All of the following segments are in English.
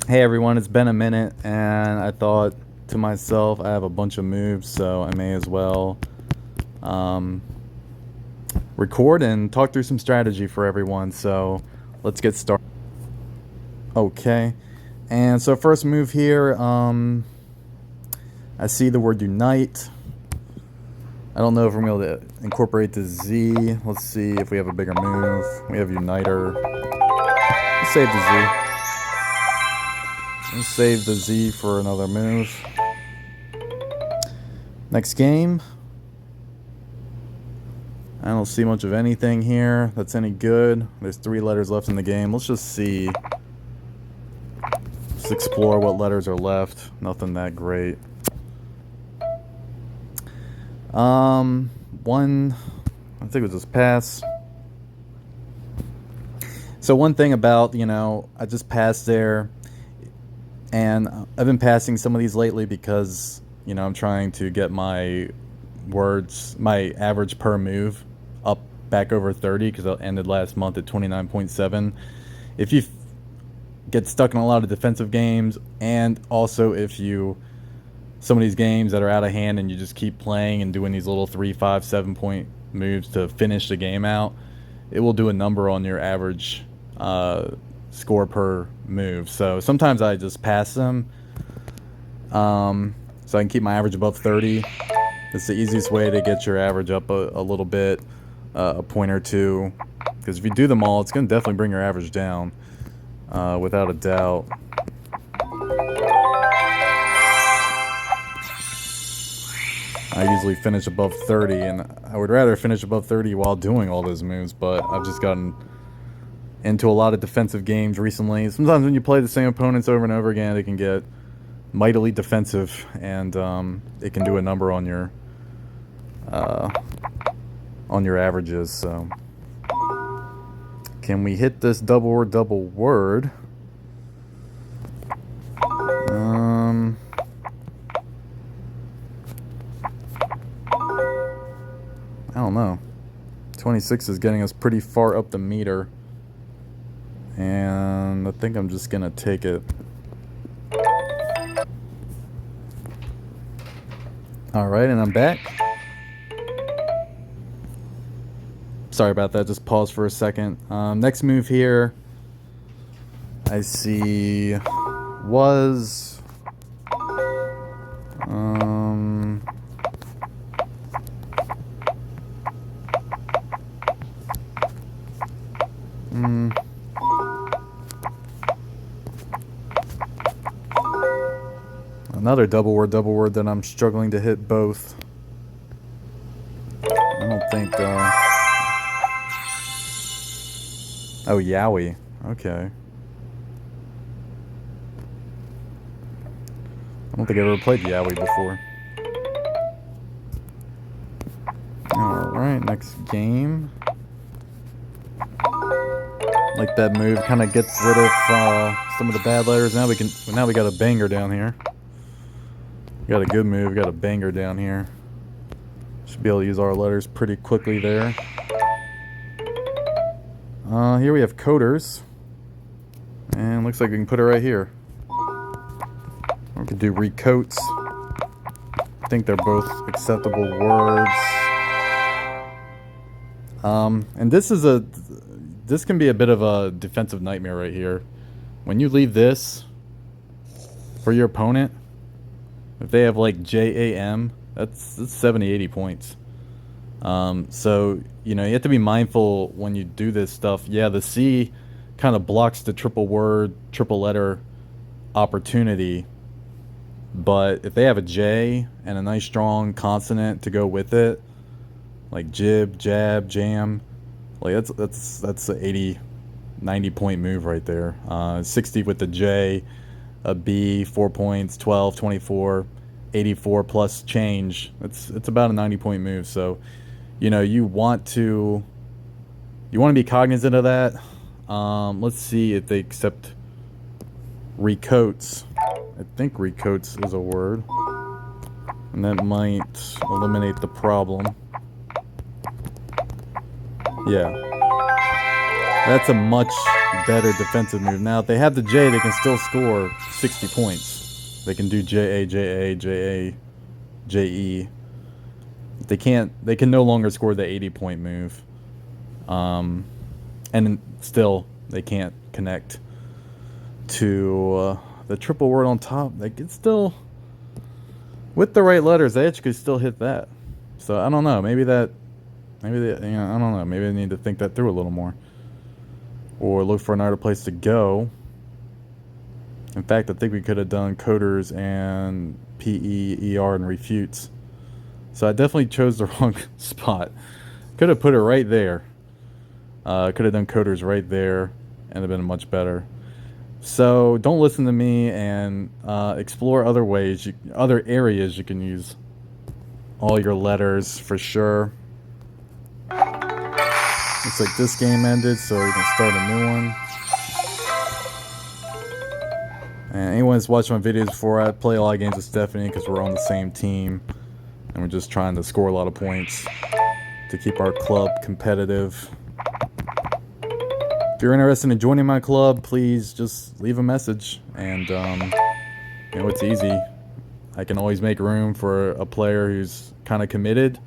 Hey everyone, it's been a minute, and I thought to myself, I have a bunch of moves, so I may as well um, record and talk through some strategy for everyone. So let's get started. Okay, and so first move here, I see the word unite. I don't know if we're going to be able to incorporate the Z. Let's see if we have a bigger move. We have uniter. Let's save the Z. Let's save the Z for another move. Next game. I don't see much of anything here that's any good. There's 3 letters left in the game. Let's just see. Let's explore what letters are left. Nothing that great. One, I think it was just pass. So one thing about, I just passed there, and I've been passing some of these lately because, I'm trying to get my my average per move up back over 30 because I ended last month at 29.7. If you get stuck in a lot of defensive games, and also if you some of these games that are out of hand and you just keep playing and doing these little 3, 5, 7 point moves to finish the game out, it will do a number on your average score per move. So sometimes I just pass them so I can keep my average above 30. It's the easiest way to get your average up a little bit, a point or two, because if you do them all, it's going to definitely bring your average down, without a doubt. I usually finish above 30, and I would rather finish above 30 while doing all those moves, but I've just gotten into a lot of defensive games recently. Sometimes when you play the same opponents over and over again, they can get mightily defensive, and it can do a number on your averages. So, can we hit this double word? I don't know. 26 is getting us pretty far up the meter, and I think I'm just gonna take it. Alright, and I'm back. Sorry about that, just pause for a second. Next move here, I see was another double word that I'm struggling to hit both. I don't think oh, Yowie. Okay. I don't think I've ever played Yowie before. Alright, next game. Like that move, kind of gets rid of some of the bad letters. Now we got a banger down here. We got a good move, we got a banger down here. Should be able to use our letters pretty quickly there. Here we have coders. And looks like we can put it right here. We could do recoats. I think they're both acceptable words. And this can be a bit of a defensive nightmare right here. When you leave this for your opponent, if they have like JAM, that's 70, 80 points. So, you have to be mindful when you do this stuff. Yeah, the C kind of blocks the triple word, triple letter opportunity. But if they have a J and a nice strong consonant to go with it, like jib, jab, jam, like that's an 80, 90 point move right there. 60 with the J, a B, 4 points, 12, 24, 84 plus change. It's about a 90 point move. So, you want to be cognizant of that. Let's see if they accept recoats. I think recoats is a word, and that might eliminate the problem. Yeah, that's a much better defensive move. Now, if they have the J, they can still score 60 points. They can do JA, JA, JA, JE. They can't. They can no longer score the 80-point move. And still, they can't connect to the triple word on top. They can still, with the right letters, they actually could still hit that. So I don't know. Maybe they, I don't know. Maybe they need to think that through a little more, or look for another place to go. In fact, I think we could have done coders and PE, ER, and refutes. So I definitely chose the wrong spot. Could have put it right there. Could have done coders right there, and have been much better. So don't listen to me, and explore other ways, other areas you can use all your letters for sure. Looks like this game ended, so we can start a new one. And anyone that's watched my videos before, I play a lot of games with Stephanie because we're on the same team, and we're just trying to score a lot of points to keep our club competitive. If you're interested in joining my club, please just leave a message, and it's easy. I can always make room for a player who's kind of committed.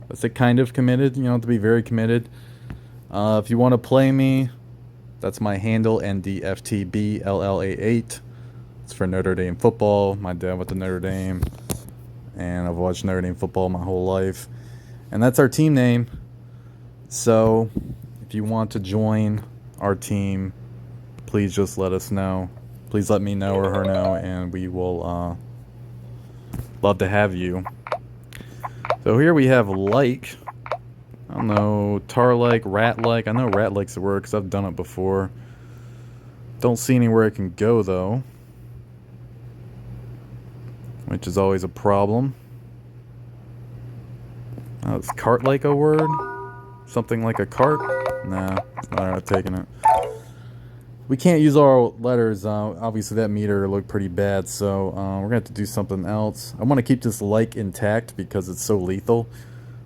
Let's say kind of committed. You don't have to be very committed. If you want to play me, that's my handle, NDFTBLLA8. It's for Notre Dame football. My dad went to Notre Dame, and I've watched Notre Dame football my whole life. And that's our team name. So if you want to join our team, please just let us know. Please let me know or her know, and we will love to have you. So here we have like, I don't know, tar-like, rat-like. I know rat likes the word because I've done it before. Don't see anywhere I can go though, which is always a problem. Oh, is cart-like a word? Something like a cart? Nah, I'm not taking it. We can't use our letters. Obviously that meter looked pretty bad, so we're gonna have to do something else. I want to keep this like intact because it's so lethal.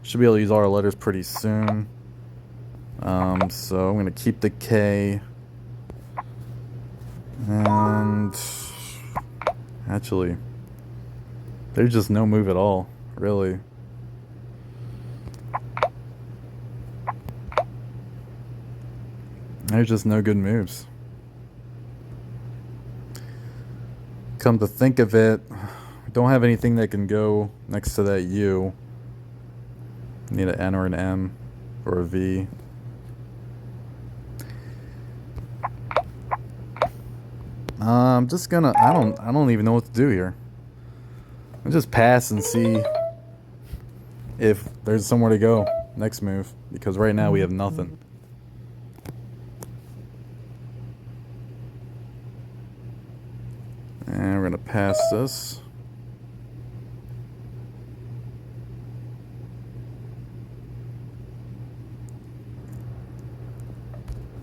Should be able to use all our letters pretty soon. So I'm gonna keep the K. And actually, there's just no move at all, really. There's just no good moves. Come to think of it, we don't have anything that can go next to that U. Need an N or an M or a V. I'm just gonna, I don't even know what to do here. I'll just pass and see if there's somewhere to go next move, because right now we have nothing. And we're gonna pass this.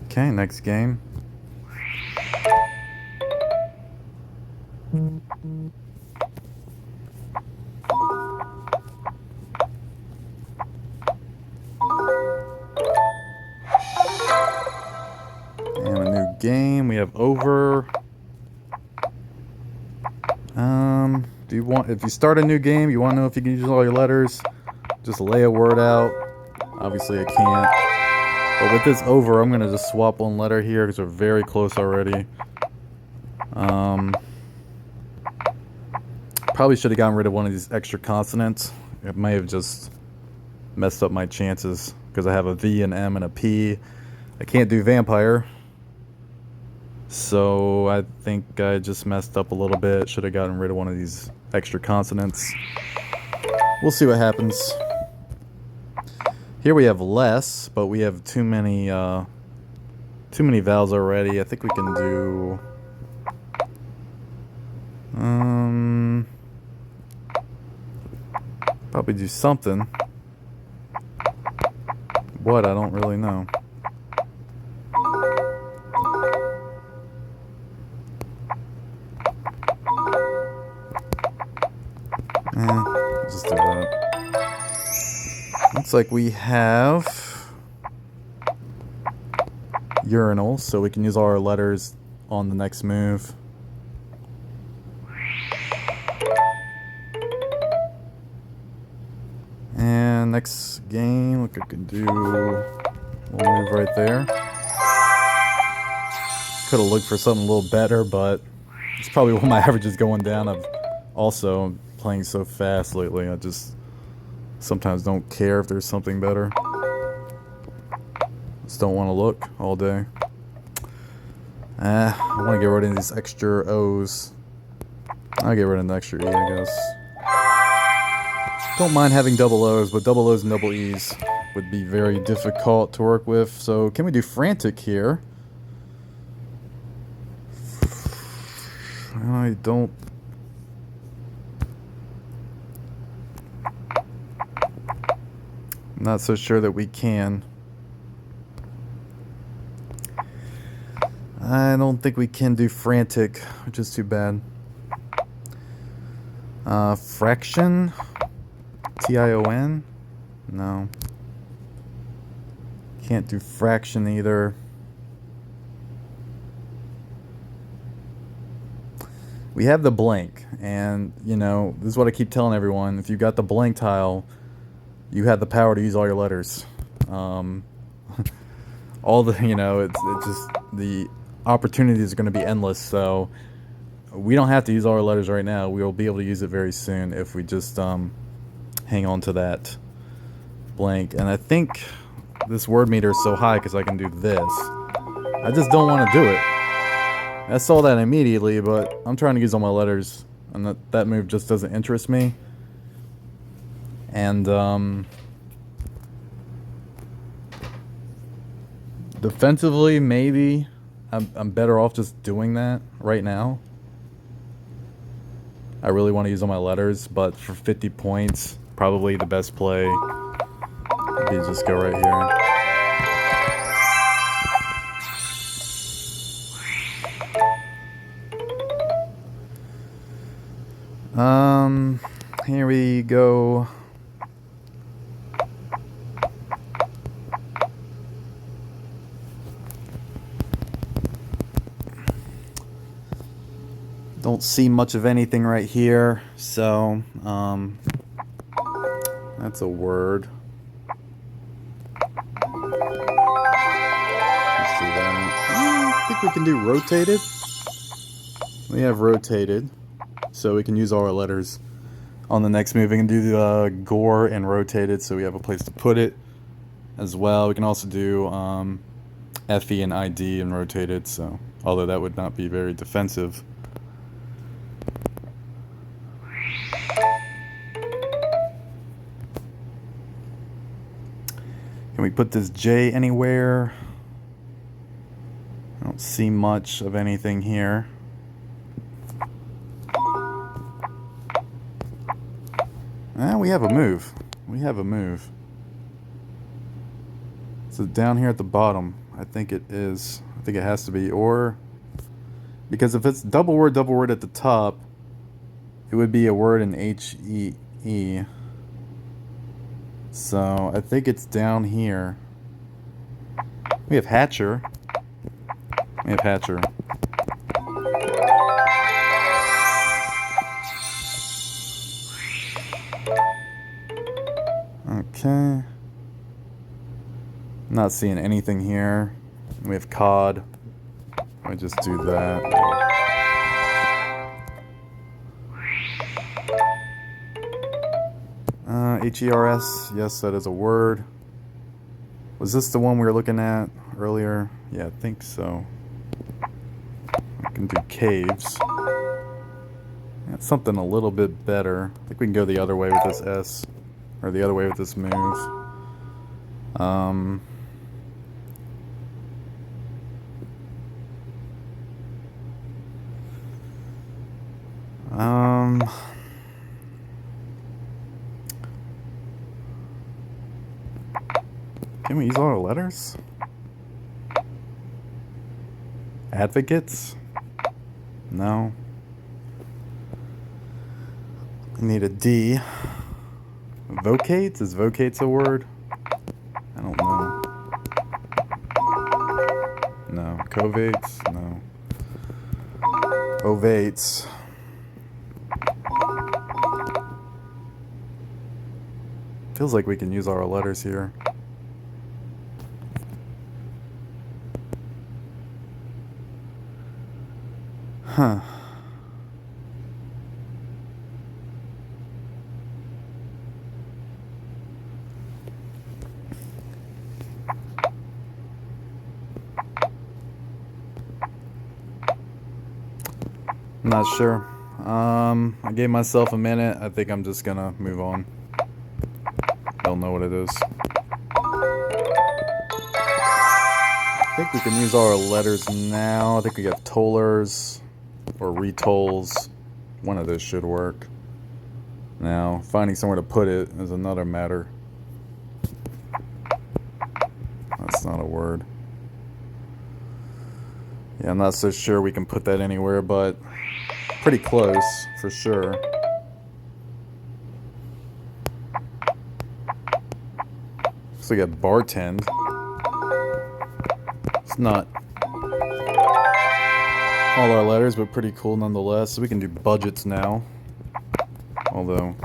Okay, next game. And a new game. We have over. Do you want, if you start a new game, you want to know if you can use all your letters, just lay a word out. Obviously I can't. But with this over, I'm going to just swap one letter here because we're very close already. Probably should have gotten rid of one of these extra consonants. It may have just messed up my chances because I have a V, an M, and a P. I can't do vampire. So I think I just messed up a little bit. Should have gotten rid of one of these extra consonants. We'll see what happens. Here we have less, but we have too many vowels already. I think we can do probably do something. What? I don't really know. Just do that. Looks like we have urinal, so we can use all our letters on the next move. And next game, look, I can do a little move right there. Could have looked for something a little better, but it's probably why my average is going down. I've also playing so fast lately. I just sometimes don't care if there's something better. Just don't want to look all day. I want to get rid of these extra O's. I'll get rid of the extra E, I guess. Don't mind having double O's, but double O's and double E's would be very difficult to work with. So can we do frantic here? I don't... I'm not so sure that we can. I don't think we can do frantic, which is too bad. Fraction? T-I-O-N? No. Can't do fraction either. We have the blank, and, you know, this is what I keep telling everyone. If you got the blank tile, you have the power to use all your letters. All the, you know, it's just, the opportunities are going to be endless, so we don't have to use all our letters right now. We will be able to use it very soon if we just hang on to that blank. And I think this word meter is so high because I can do this. I just don't want to do it. I saw that immediately, but I'm trying to use all my letters, and that move just doesn't interest me. And defensively, maybe I'm better off just doing that right now. I really want to use all my letters, but for 50 points, probably the best play would be just go right here. Here we go. Don't see much of anything right here, so that's a word. Let's do that. I think we can do rotated. We have rotated, so we can use all our letters on the next move. We can do the gore and rotated, so we have a place to put it as well. We can also do FE and ID and rotated, so although that would not be very defensive. Can we put this J anywhere? I don't see much of anything here. We have a move. We have a move. So down here at the bottom, I think it is. I think it has to be, or because if it's double word at the top, it would be a word in H-E-E. So I think it's down here. We have Hatcher. We have Hatcher. Okay. Not seeing anything here. We have cod. I just do that. H-E-R-S. Yes, that is a word. Was this the one we were looking at earlier? Yeah, I think so. I can do caves. That's something a little bit better. I think we can go the other way with this S. Or the other way with this move. Can we use all our letters? Advocates? No. I need a D. Vocates? Is vocates a word? I don't know. Covates? No. Ovates. Feels like we can use our letters here. Huh. I'm not sure. I gave myself a minute. I think I'm just gonna move on. Don't know what it is. I think we can use our letters now. I think we got tollers or retolls. One of those should work. Now, finding somewhere to put it is another matter. That's not a word. Yeah, I'm not so sure we can put that anywhere, but pretty close for sure. So we got bartend. It's not all our letters, but pretty cool nonetheless. So we can do budgets now. Although,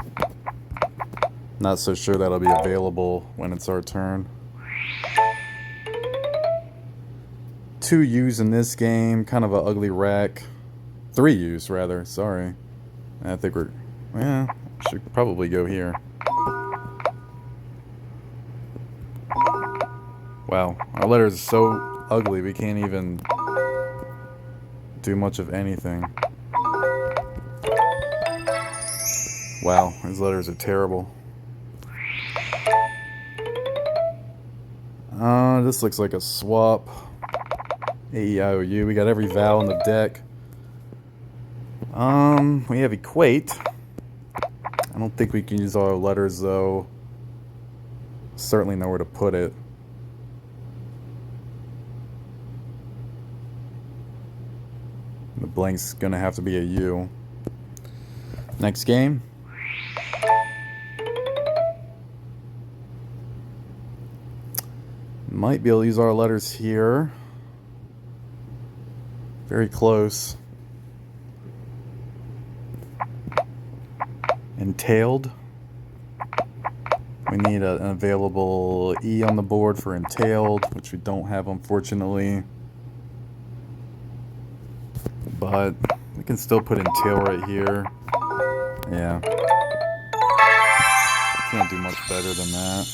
not so sure that'll be available when it's our turn. 2 U's in this game, kind of an ugly rack. 3 U's rather, sorry. I think should probably go here. Wow, our letters are so ugly we can't even do much of anything. Wow, these letters are terrible. This looks like a swap. A-E-I-O-U. We got every vowel in the deck. We have equate. I don't think we can use all our letters though. Certainly know where to put it. The blank's gonna have to be a U. Next game. Might be able to use our letters here. Very close. Entailed. We need an available E on the board for entailed, which we don't have unfortunately. But we can still put entail right here. Yeah. Can't do much better than that.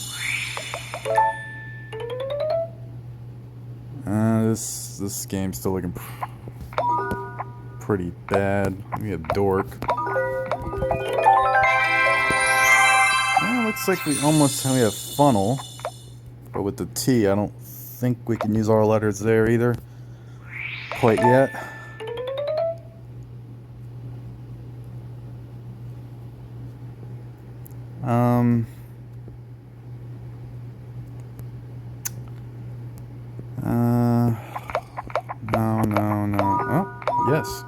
This game's still looking pretty bad. We have dork. Looks like we have funnel, but with the T, I don't think we can use our letters there either. Quite yet. No. Oh, yes.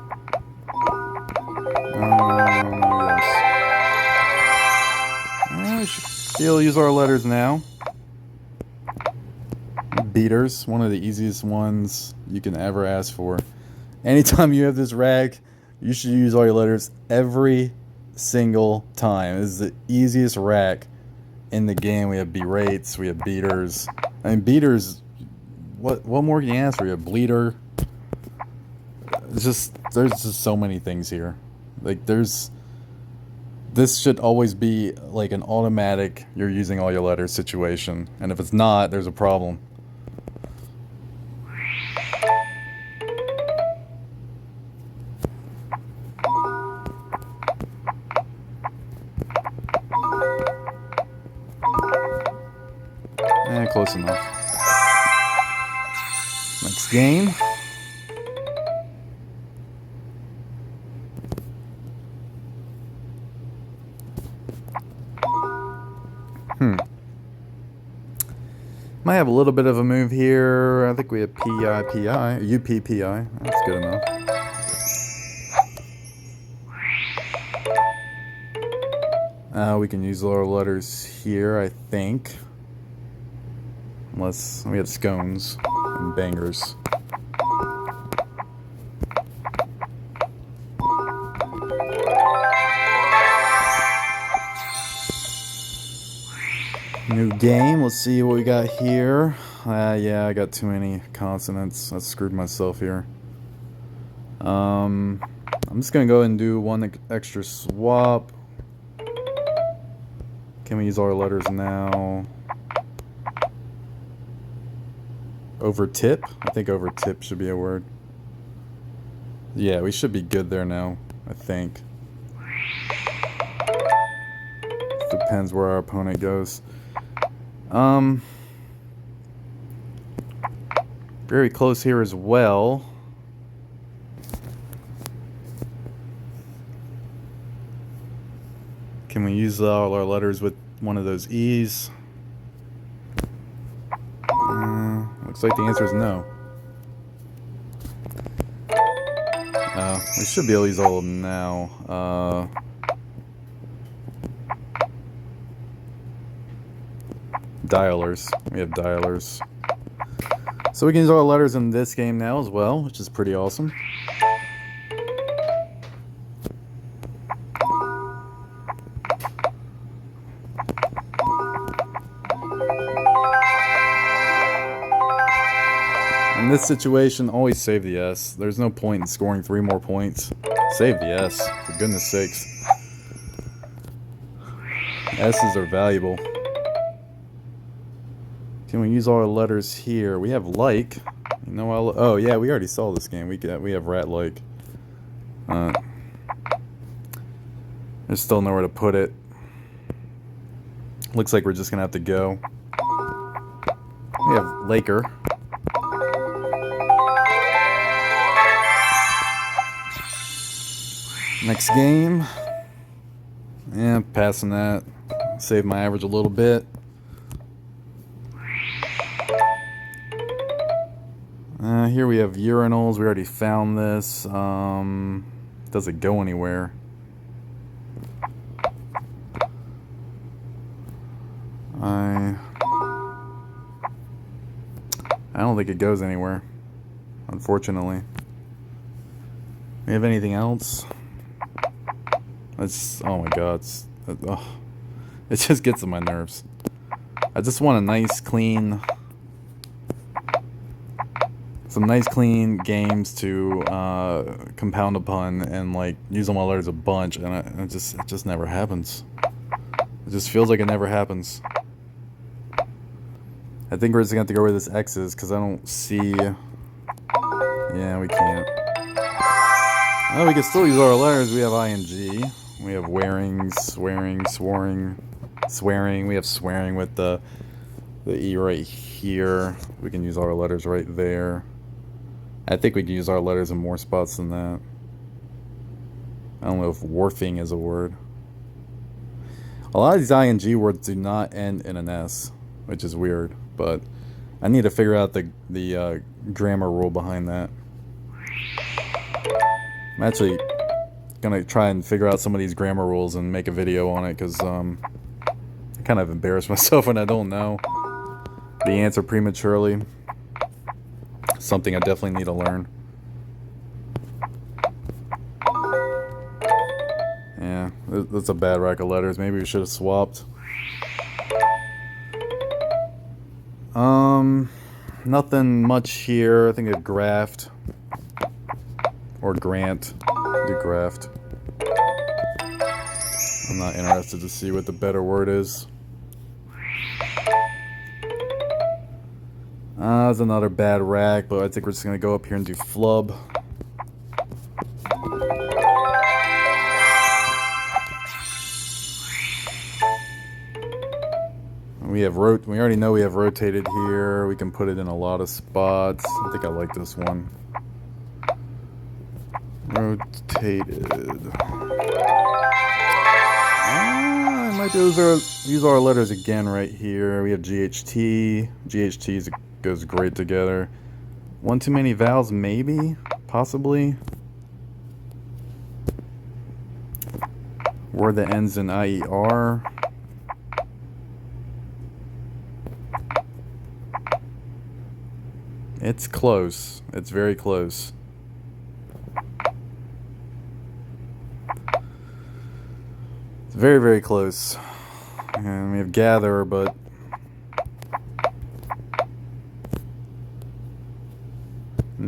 No, yes. We should be able to use our letters now. Beaters, one of the easiest ones you can ever ask for. Anytime you have this rag, you should use all your letters every single time. This is the easiest rack in the game. We have berates, we have beaters. I mean, beaters, what more can you ask for? You have bleeder. There's just so many things here. Like, this should always be like an automatic, you're using all your letters situation. And if it's not, there's a problem. Close enough. Next game. Might have a little bit of a move here. I think we have P-I-P-I, U-P-P-I. That's good enough. We can use our letters here, I think. Unless we have scones and bangers. New game. Let's see what we got here. Yeah, I got too many consonants. I screwed myself here. I'm just gonna go ahead and do one extra swap. Can we use all our letters now? Over tip? I think over tip should be a word. Yeah, we should be good there now, I think. Depends where our opponent goes. Very close here as well. Can we use all our letters with one of those E's? Looks like the answer is no. We should be able to use all of them now. Dialers. We have dialers. So we can use all the letters in this game now as well, which is pretty awesome. In this situation, always save the S. There's no point in scoring 3 more points. Save the S, for goodness sakes. S's are valuable. Can we use all our letters here? We have like. You know, oh yeah, we already saw this game. We have rat like. There's still nowhere to put it. Looks like we're just gonna have to go. We have Laker. Next game. Yeah, passing that. Save my average a little bit. Here we have urinals. We already found this. Does it go anywhere? I don't think it goes anywhere, unfortunately. We have anything else? It's, oh my god, it just gets on my nerves. I just want a nice clean, some nice clean games to compound upon and like use all my letters a bunch, and it just never happens. It just feels like it never happens. I think we're just gonna have to go where this X is because I don't see. Yeah, we can't. Oh, we can still use our letters. We have ing. We have wearing, swearing, swearing. We have swearing with the E right here. We can use our letters right there. I think we can use our letters in more spots than that. I don't know if wharfing is a word. A lot of these ing words do not end in an S, which is weird, but I need to figure out the grammar rule behind that. I'm actually gonna try and figure out some of these grammar rules and make a video on it because I kind of embarrass myself when I don't know the answer prematurely. Something I definitely need to learn. Yeah, that's a bad rack of letters. Maybe we should have swapped. Nothing much here. I think a graft or grant. Do graft. I'm not interested to see what the better word is. That's another bad rack, but I think we're just gonna go up here and do flub. We already know we have rotated here. We can put it in a lot of spots. I think I like this one. Rotated. I might use our letters again right here. We have GHT. GHT goes great together. One too many vowels, maybe, possibly. Word that ends in IER. It's close. It's very close. It's very, very close. And we have gather, but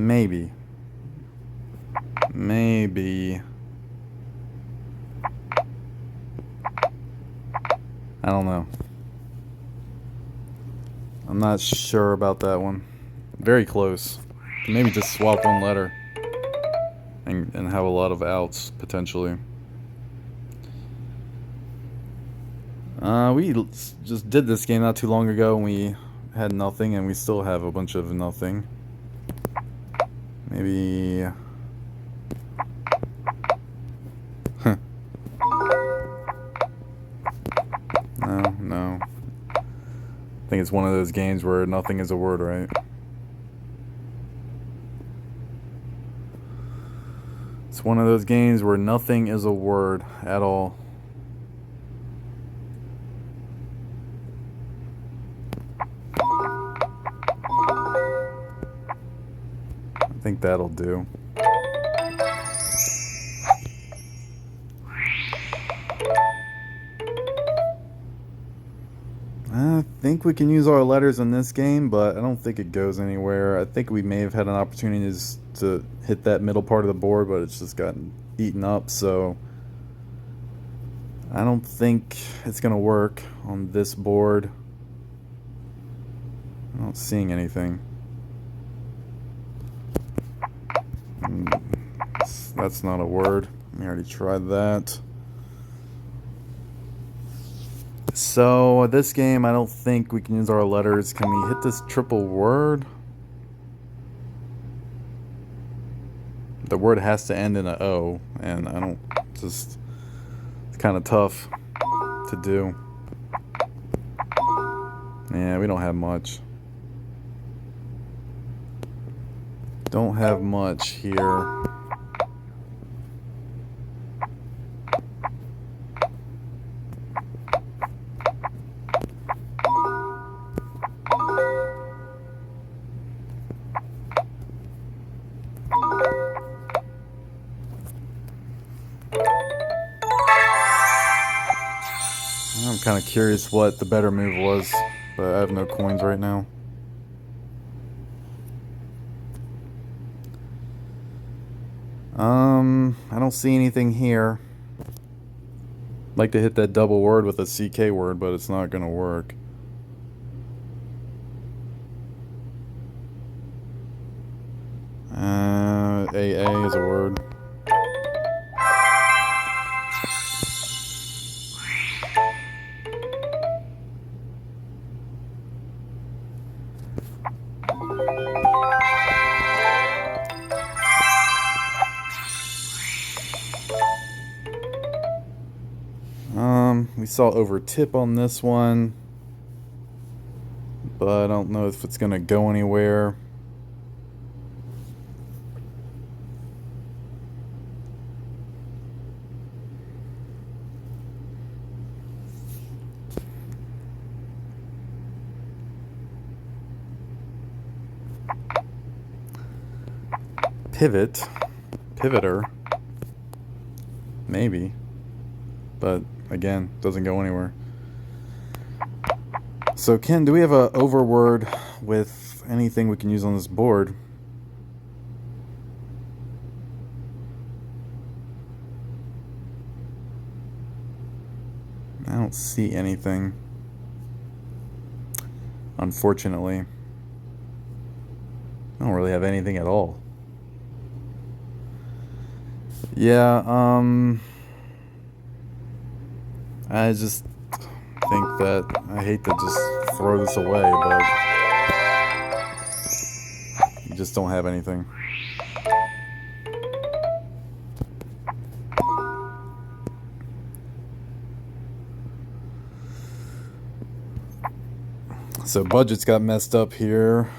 Maybe. Maybe. I don't know. I'm not sure about that one. Very close. Maybe just swap one letter and have a lot of outs potentially. We just did this game not too long ago and we had nothing, and we still have a bunch of nothing. Maybe. No. I think it's one of those games where nothing is a word, right? It's one of those games where nothing is a word at all. I think that'll do. I think we can use our letters in this game, but I don't think it goes anywhere. I think we may have had an opportunity to hit that middle part of the board, but it's just gotten eaten up, so I don't think it's going to work on this board. I'm not seeing anything. That's not a word. We already tried that. So, this game, I don't think we can use our letters. Can we hit this triple word? The word has to end in an O, and I don't just... It's kind of tough to do. Yeah, we don't have much. Don't have much here. I'm kind of curious what the better move was, but I have no coins right now. I don't see anything here. I'd like to hit that double word with a CK word, but it's not gonna work. AA is a word. We saw over tip on this one, but I don't know if it's gonna go anywhere. Pivoter, maybe, but again, doesn't go anywhere. So Ken, do we have a overword with anything we can use on this board? I don't see anything, unfortunately. I don't really have anything at all. Yeah, I just think that I hate to just throw this away, but you just don't have anything. So budgets got messed up here.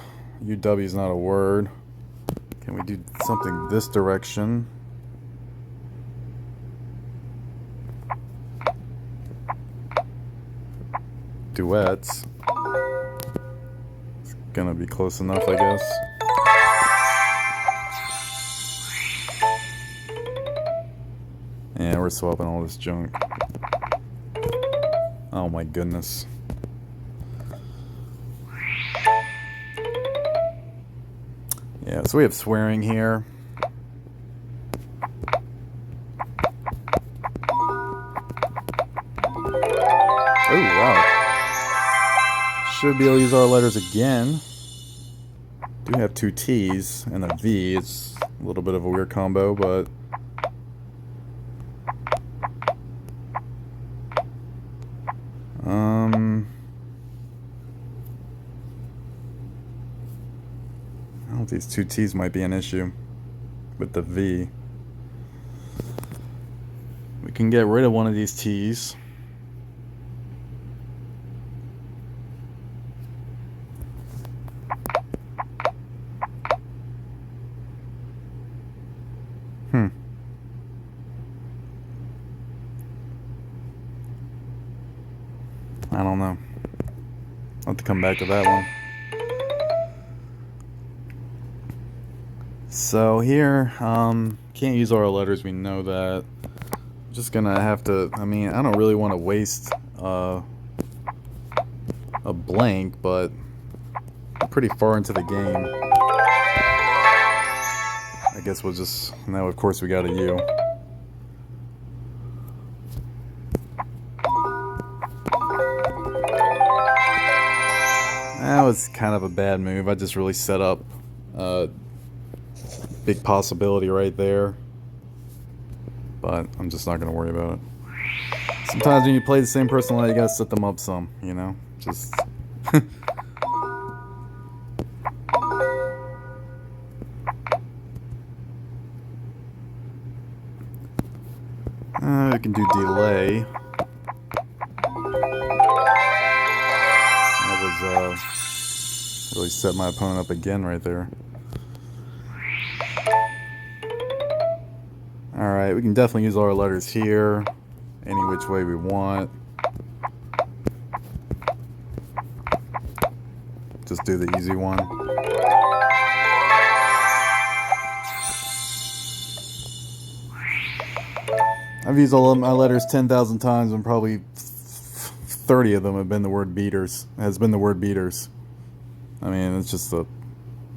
UW is not a word. Can we do something this direction? Duets. It's gonna be close enough, I guess. Yeah, we're swapping all this junk. Oh my goodness. Yeah, so we have swearing here. Oh, wow. Should be able to use our letters again. Do have two T's and a V. It's a little bit of a weird combo, but... I don't know if these two T's might be an issue with the V. We can get rid of one of these T's. I don't know. I'll have to come back to that one. So here, can't use our letters, we know that. Just gonna have to, I mean, I don't really want to waste a blank, but I'm pretty far into the game. I guess we'll just, now of course we got a U. That was kind of a bad move. I just really set up a big possibility right there. But I'm just not going to worry about it. Sometimes when you play the same person a lot, you got to set them up some, you know? Just... we can do delay. That was, really set my opponent up again right there. Alright, we can definitely use all our letters here, any which way we want. Just do the easy one. I've used all of my letters 10,000 times and probably 30 of them have been the word beaters. I mean, it's just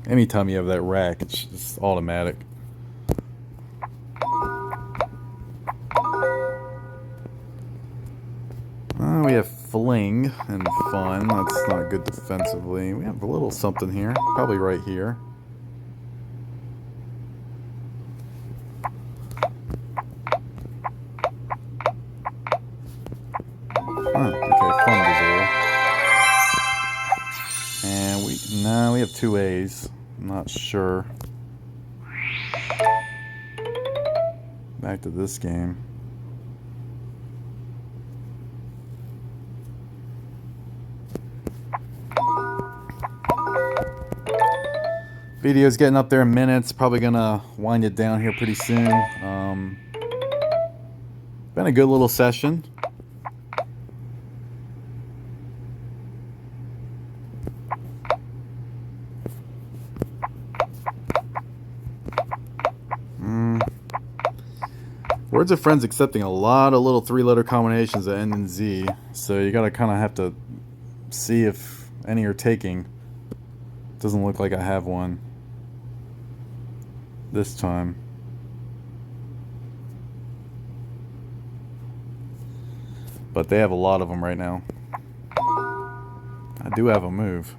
anytime you have that rack, it's just automatic. We have fling and fun. That's not good defensively. We have a little something here. Probably right here. Okay, fun to zero. And we have two A's. I'm not sure. Back to this game. Video's getting up there in minutes. Probably gonna wind it down here pretty soon. Been a good little session. Words of Friends accepting a lot of little three-letter combinations that end in Z, so you gotta kind of have to see if any are taking. Doesn't look like I have one this time. But they have a lot of them right now. I do have a move.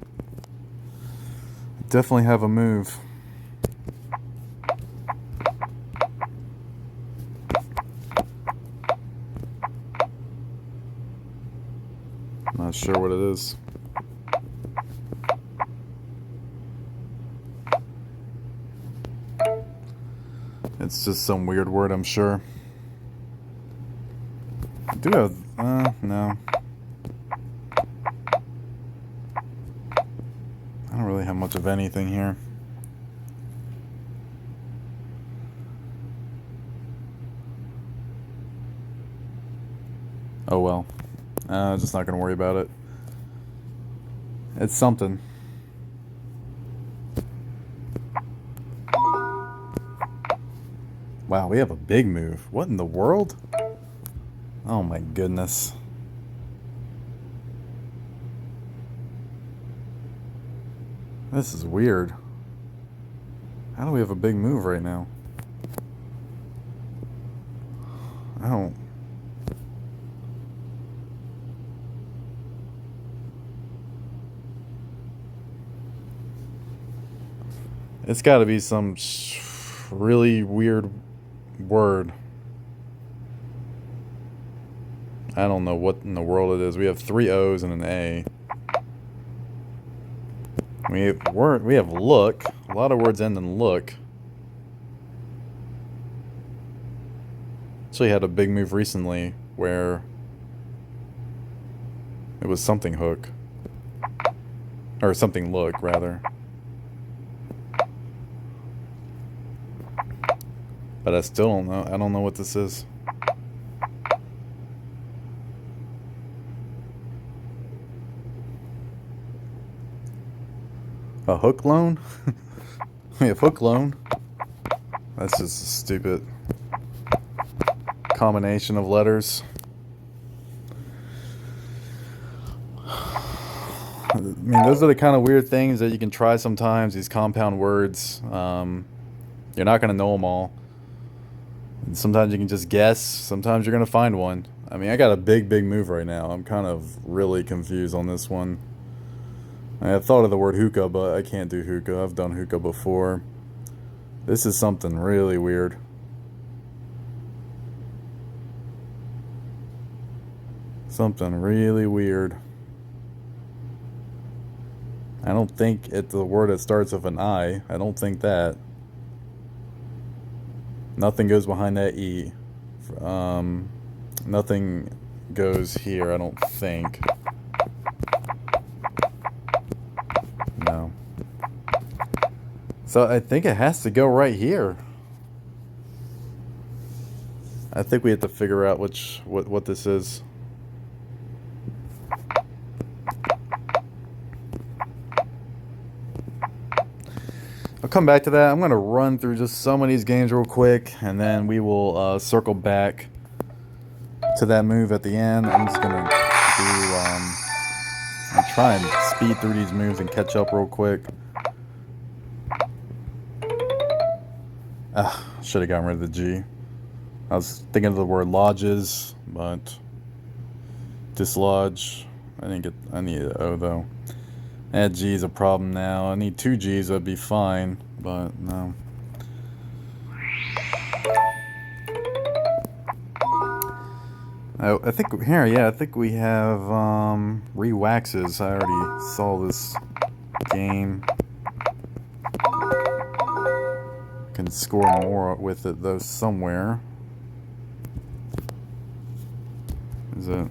Definitely have a move. Not sure what it is. It's just some weird word, I'm sure. I do have, no. I don't really have much of anything here. Oh well. Just not gonna worry about it. It's something. Wow, we have a big move. What in the world? Oh my goodness. This is weird. How do we have a big move right now? I don't... It's got to be some really weird word. I don't know what in the world it is. We have 3 O's and an A. We have look. A lot of words end in look. Actually had a big move recently where it was something hook. Or something look, rather. But I still don't know. I don't know what this is. A hook loan? We have hook loan. That's just a stupid combination of letters. I mean, those are the kind of weird things that you can try sometimes, these compound words. You're not going to know them all. And sometimes you can just guess. Sometimes you're going to find one. I mean, I got a big move right now. I'm kind of really confused on this one. I've thought of the word hookah, but I can't do hookah. I've done hookah before. This is something really weird. Something really weird. I don't think it's the word that starts with an I. I don't think that. Nothing goes behind that E. Nothing goes here, I don't think. No. So I think it has to go right here. I think we have to figure out what this is. I'll come back to that. I'm going to run through just some of these games real quick, and then we will circle back to that move at the end. I'm just going to I'll try and speed through these moves and catch up real quick. Should have gotten rid of the G. I was thinking of the word lodges, but dislodge. I need an O though. That G is a problem now. I need 2 G's, that'd be fine, but no. I think here, yeah, I think we have re-waxes. I already saw this game. Can score more with it though somewhere. Is it?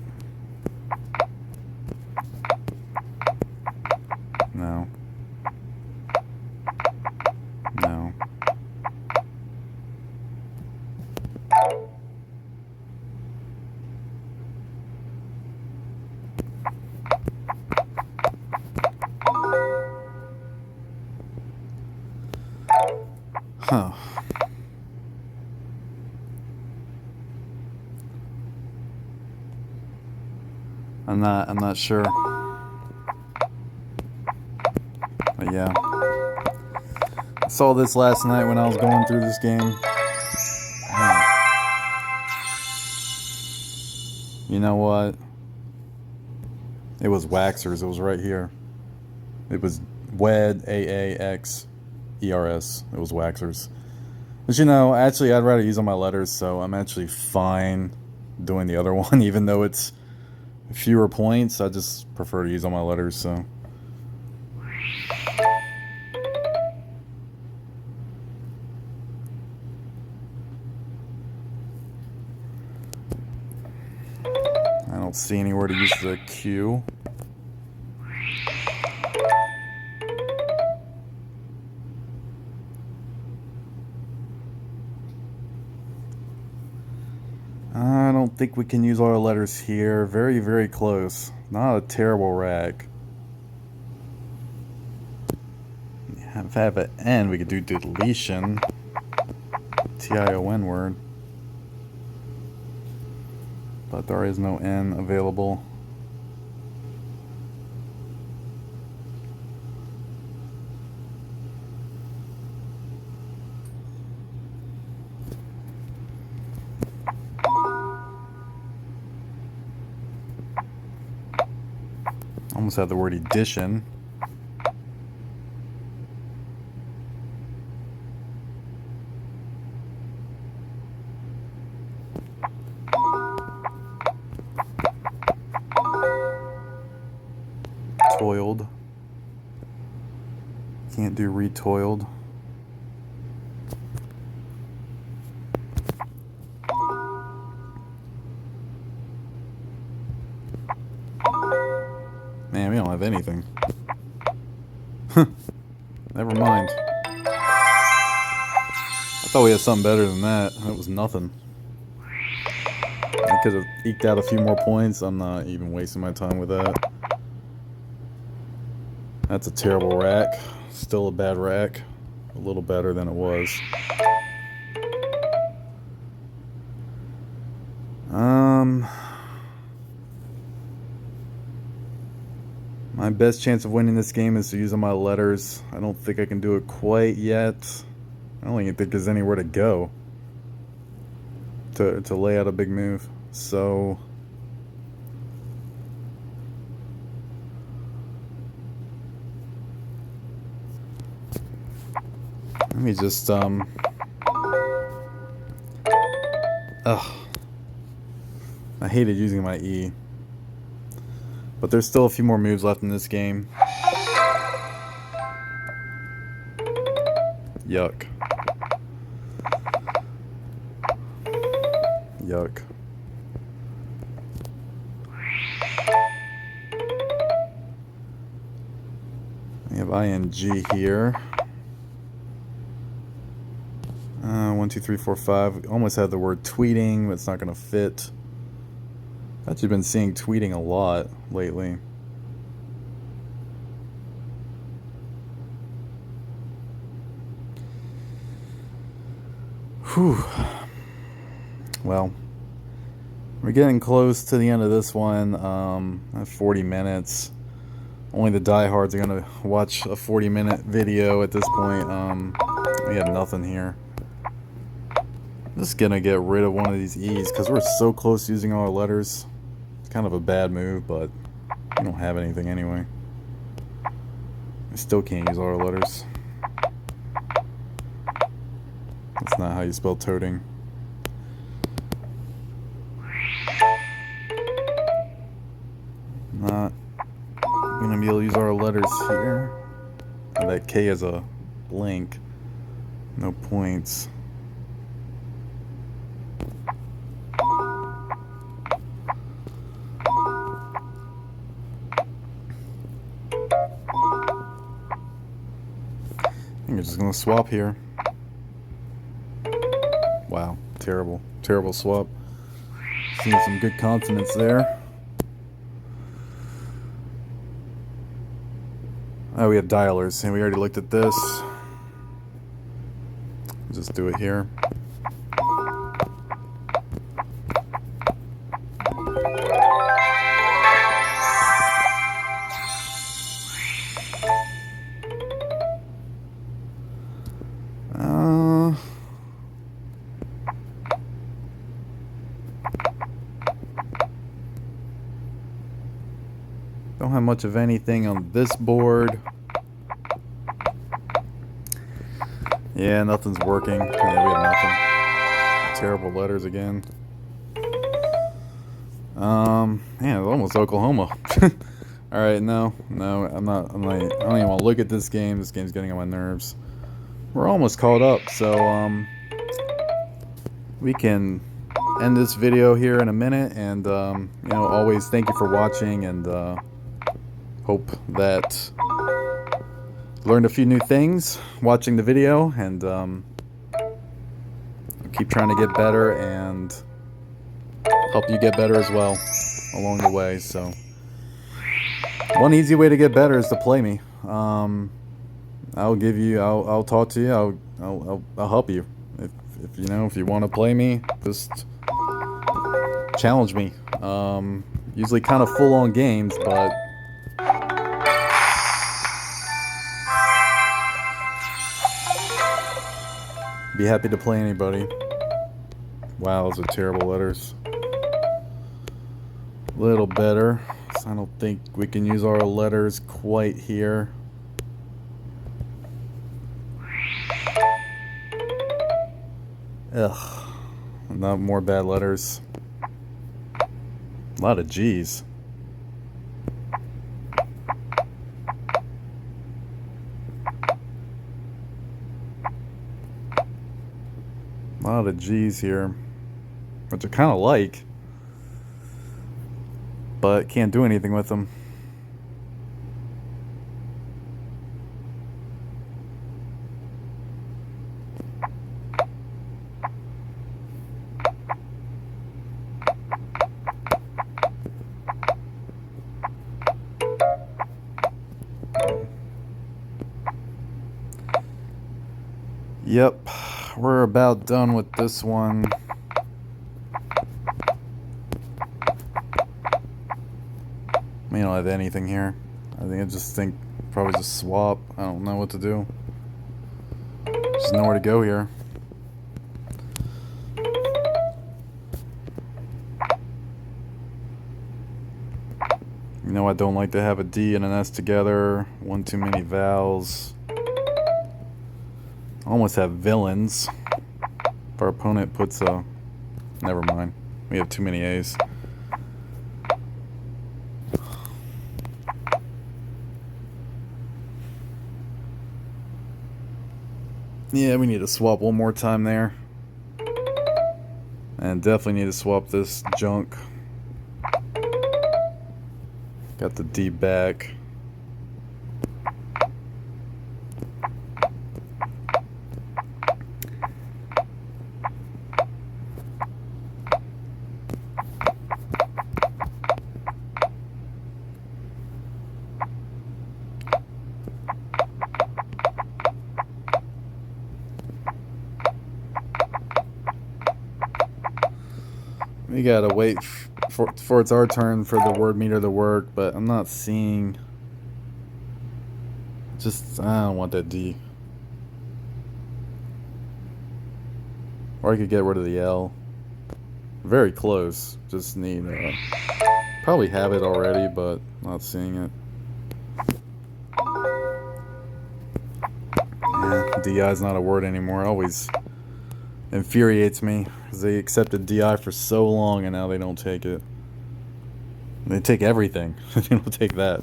No. No. Huh. I'm not sure. But yeah. I saw this last night when I was going through this game. You know what? It was Waxers. It was right here. It was WED, AAXERS. It was Waxers. But you know, actually, I'd rather use all my letters, so I'm actually fine doing the other one, even though it's fewer points. I just prefer to use all my letters, so. I don't see anywhere to use the Q. I don't think we can use all our letters here. Very close. Not a terrible rack. If I have an N, we could do deletion. T-I-O-N word. But there is no N available. Almost had the word edition. Toiled. Can't do retoiled. Man, we don't have anything. Never mind. I thought we had something better than that. That was nothing. I could have eked out a few more points. I'm not even wasting my time with that. That's a terrible rack. Still a bad rack. A little better than it was. My best chance of winning this game is to use all my letters. I don't think I can do it quite yet. I don't even think there's anywhere to go to lay out a big move. So let me just ugh. I hated using my E. But there's still a few more moves left in this game. Yuck. Yuck. We have ing here. 1, 2, 3, 4, 5. Almost had the word tweeting, but it's not going to fit. I've actually been seeing tweeting a lot lately. Whew. Well, we're getting close to the end of this one. 40 minutes. Only the diehards are gonna watch a 40-minute video at this point. We have nothing here. I'm just gonna get rid of one of these E's because we're so close to using all our letters. It's kind of a bad move, but we don't have anything anyway. We still can't use all our letters. That's not how you spell toting. Not gonna be able to use our letters here. Oh, that K is a blank. No points. I think we're just gonna swap here. Wow, terrible, terrible swap. Seeing some good consonants there. Oh, we have dialers, and we already looked at this. Just do it here. Don't have much of anything on this board. Yeah, nothing's working. Yeah, we have nothing. Terrible letters again. Man, it's almost Oklahoma. All right, no, I'm not. I don't even want to look at this game. This game's getting on my nerves. We're almost caught up, so we can end this video here in a minute. And you know, always thank you for watching, and hope that learned a few new things watching the video, and keep trying to get better and help you get better as well along the way. So one easy way to get better is to play me. I'll give you, I'll talk to you, I'll help you. If you know, if you want to play me, just challenge me. Usually kind of full on games, but be happy to play anybody. Wow, those are terrible letters. A little better. So I don't think we can use our letters quite here. Ugh. Not more bad letters. A lot of G's. A lot of G's here. Which I kind of like. But can't do anything with them. Yep, we're about done with this one. We don't have anything here. I think probably just swap. I don't know what to do. There's nowhere to go here. You know I don't like to have a D and an S together. One too many vowels. Almost have villains. If our opponent puts a... Never mind. We have too many A's. Yeah, we need to swap one more time there. And definitely need to swap this junk. Got the D back. We gotta wait for it's our turn for the word meter to work, but I'm not seeing. Just, I don't want that D. Or I could get rid of the L. Very close. Just need, probably have it already, but not seeing it. Yeah, DI is not a word anymore. It always infuriates me. Because they accepted DI for so long and now they don't take it. They take everything. They don't take that.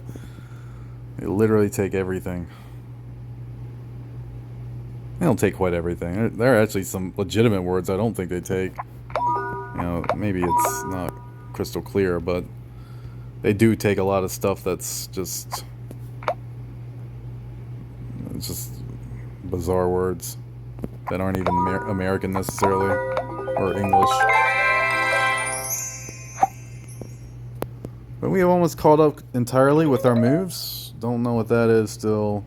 They literally take everything. They don't take quite everything. There are actually some legitimate words I don't think they take. You know, maybe it's not crystal clear, but they do take a lot of stuff that's just bizarre words that aren't even American necessarily, or English. But we have almost caught up entirely with our moves. Don't know what that is still.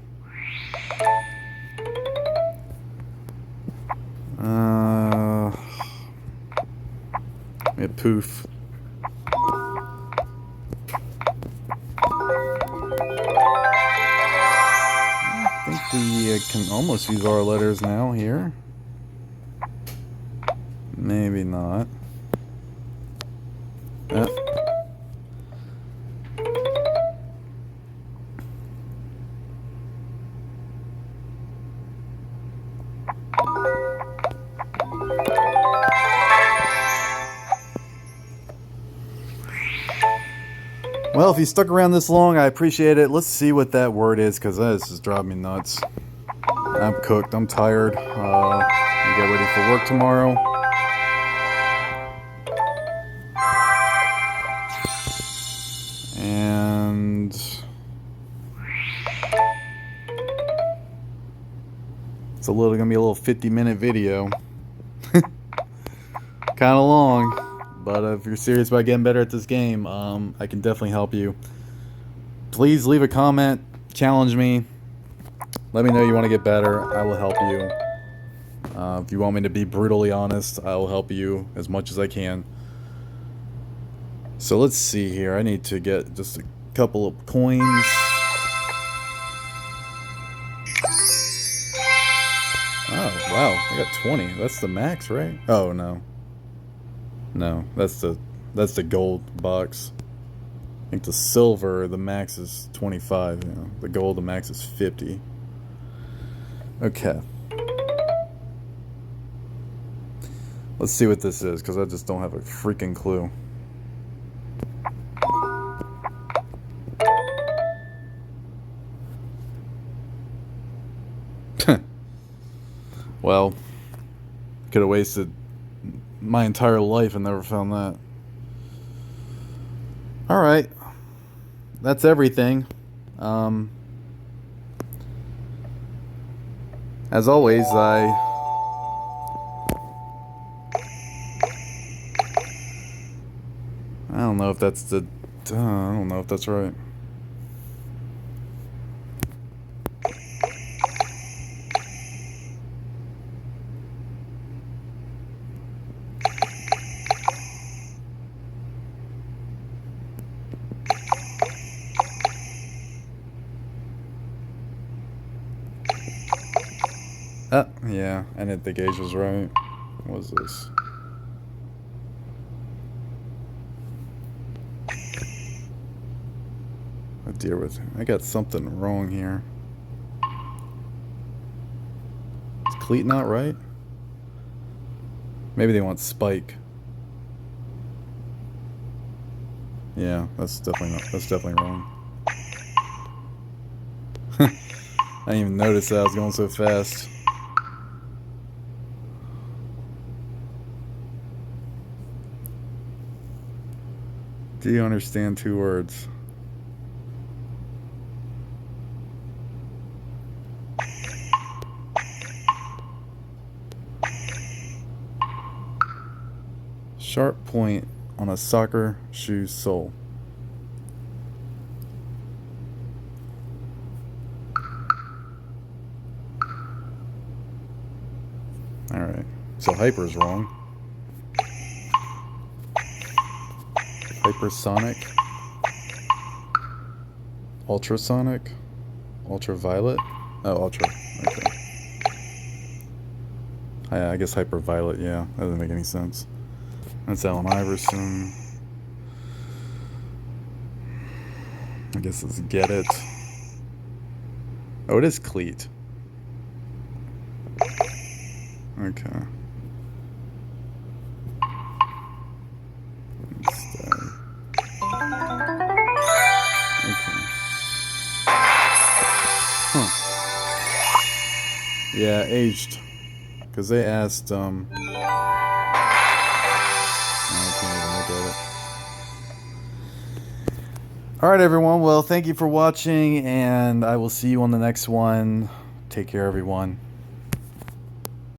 Yeah, poof. I think we can almost use our letters now here. Maybe not. Well, if you stuck around this long, I appreciate it. Let's see what that word is, because this is driving me nuts. I'm cooked. I'm tired. I get ready for work tomorrow. And it's gonna be a little 50-minute video. Kind of long. But if you're serious about getting better at this game, I can definitely help you. Please leave a comment, challenge me, let me know you want to get better. I will help you. If you want me to be brutally honest, I will help you as much as I can. So let's see here. I need to get just a couple of coins. Oh, wow. I got 20. That's the max, right? Oh, no. No, that's the gold box. I think the silver, the max is 25. You know, the gold, the max is 50. Okay. Let's see what this is, because I just don't have a freaking clue. Well, could have wasted my entire life and never found that. Alright. That's everything. As always, I don't know if that's the... I don't know if that's right. Yeah, and the gauge was right. What was this? Oh dear, I got something wrong here. Is cleat not right? Maybe they want spike. Yeah, that's definitely wrong. I didn't even notice that I was going so fast. Do you understand 2 words? Sharp point on a soccer shoe sole. Alright, so hyper's wrong. Hypersonic. Ultrasonic. Ultraviolet. Oh, ultra. Okay. I guess hyperviolet, yeah. That doesn't make any sense. That's Allen Iverson. I guess let's get it. Oh, it is cleat. Okay. Yeah, aged. Because they asked, I can't even look at it. Alright, everyone. Well, thank you for watching, and I will see you on the next one. Take care, everyone.